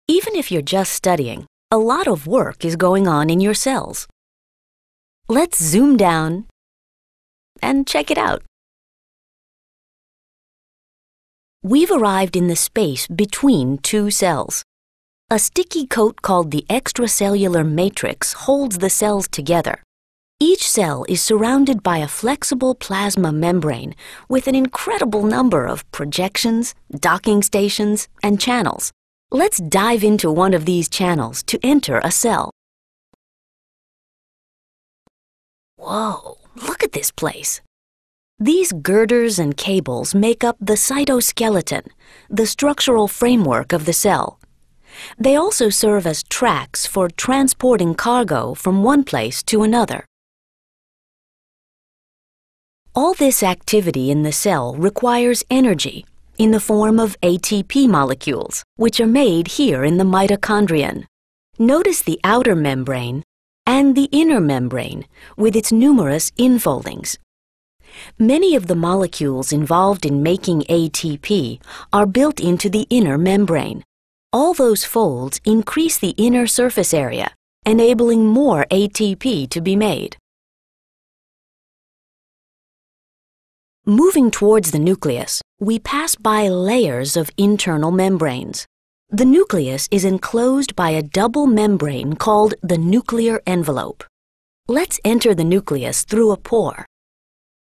Even if you're just studying, a lot of work is going on in your cells. Let's zoom down and check it out. We've arrived in the space between two cells. A sticky coat called the extracellular matrix holds the cells together. Each cell is surrounded by a flexible plasma membrane with an incredible number of projections, docking stations, and channels. Let's dive into one of these channels to enter a cell. Whoa, look at this place. These girders and cables make up the cytoskeleton, the structural framework of the cell. They also serve as tracks for transporting cargo from one place to another. All this activity in the cell requires energy in the form of ATP molecules, which are made here in the mitochondrion. Notice the outer membrane and the inner membrane with its numerous infoldings. Many of the molecules involved in making ATP are built into the inner membrane. All those folds increase the inner surface area, enabling more ATP to be made. Moving towards the nucleus, we pass by layers of internal membranes. The nucleus is enclosed by a double membrane called the nuclear envelope. Let's enter the nucleus through a pore.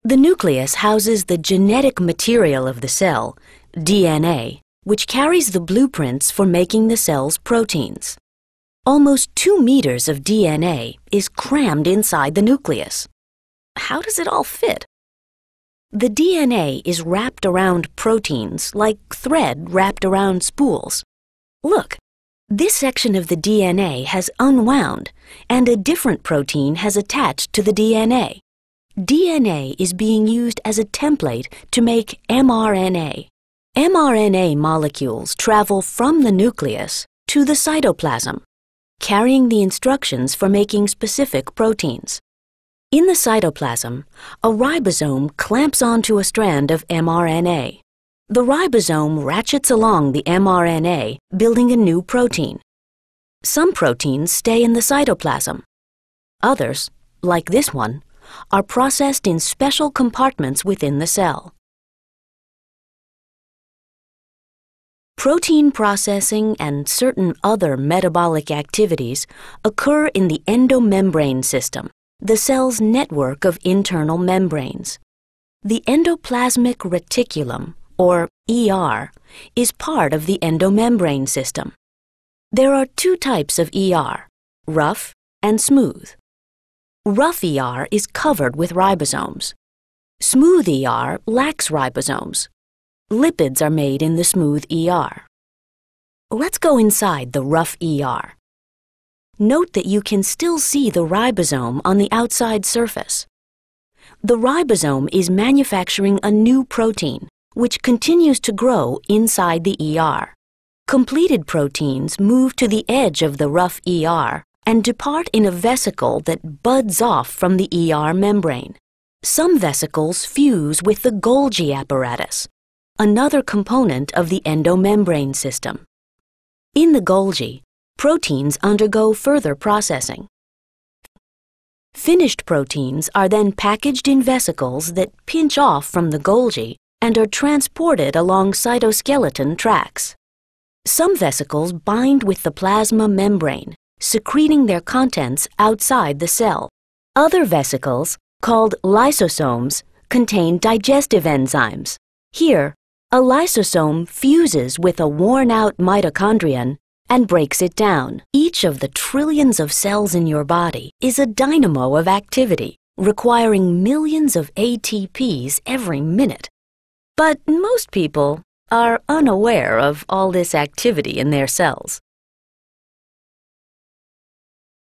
The nucleus houses the genetic material of the cell, DNA, which carries the blueprints for making the cell's proteins. Almost 2 meters of DNA is crammed inside the nucleus. How does it all fit? The DNA is wrapped around proteins like thread wrapped around spools. Look, this section of the DNA has unwound and a different protein has attached to the DNA. DNA is being used as a template to make mRNA. mRNA molecules travel from the nucleus to the cytoplasm, carrying the instructions for making specific proteins. In the cytoplasm, a ribosome clamps onto a strand of mRNA. The ribosome ratchets along the mRNA, building a new protein. Some proteins stay in the cytoplasm. Others, like this one, are processed in special compartments within the cell. Protein processing and certain other metabolic activities occur in the endomembrane system, the cell's network of internal membranes. The endoplasmic reticulum, or ER, is part of the endomembrane system. There are 2 types of ER, rough and smooth. Rough ER is covered with ribosomes. Smooth ER lacks ribosomes. Lipids are made in the smooth ER. Let's go inside the rough ER. Note that you can still see the ribosome on the outside surface. The ribosome is manufacturing a new protein, which continues to grow inside the ER. Completed proteins move to the edge of the rough ER and depart in a vesicle that buds off from the ER membrane. Some vesicles fuse with the Golgi apparatus, another component of the endomembrane system. In the Golgi, proteins undergo further processing. Finished proteins are then packaged in vesicles that pinch off from the Golgi and are transported along cytoskeleton tracks. Some vesicles bind with the plasma membrane, secreting their contents outside the cell. Other vesicles, called lysosomes, contain digestive enzymes. Here, a lysosome fuses with a worn-out mitochondrion and breaks it down. Each of the trillions of cells in your body is a dynamo of activity, requiring millions of ATPs every minute. But most people are unaware of all this activity in their cells.